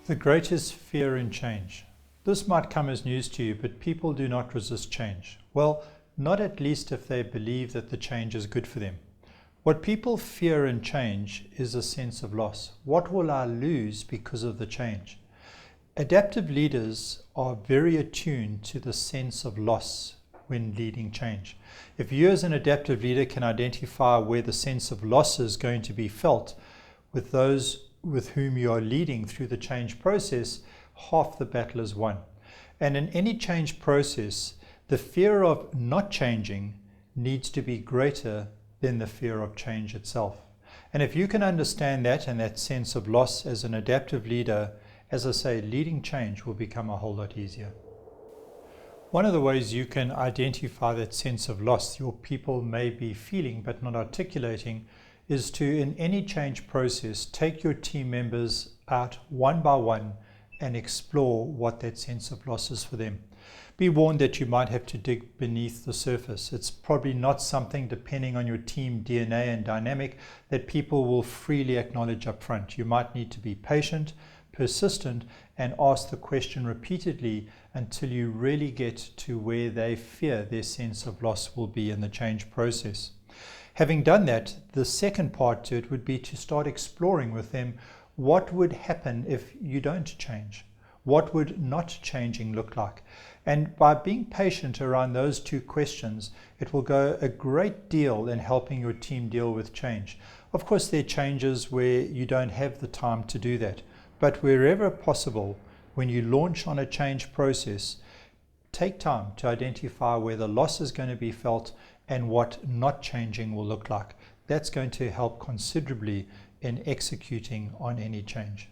The greatest fear in change. This might come as news to you, but people do not resist change. Well, not at least if they believe that the change is good for them. What people fear in change is a sense of loss. What will I lose because of the change? Adaptive leaders are very attuned to the sense of loss when leading change. If you as an adaptive leader can identify where the sense of loss is going to be felt with those with whom you are leading through the change process, half the battle is won. And in any change process, the fear of not changing needs to be greater than the fear of change itself. And if you can understand that and that sense of loss as an adaptive leader, as I say, leading change will become a whole lot easier. One of the ways you can identify that sense of loss your people may be feeling but not articulating is to, in any change process, take your team members out one by one and explore what that sense of loss is for them. Be warned that you might have to dig beneath the surface. It's probably not something, depending on your team DNA and dynamic, that people will freely acknowledge up front. You might need to be patient, persistent, and ask the question repeatedly until you really get to where they fear their sense of loss will be in the change process. Having done that, the second part to it would be to start exploring with them what would happen if you don't change. What would not changing look like? And by being patient around those two questions, it will go a great deal in helping your team deal with change. Of course, there are changes where you don't have the time to do that. But wherever possible, when you launch on a change process, take time to identify where the loss is going to be felt and what not changing will look like. That's going to help considerably in executing on any change.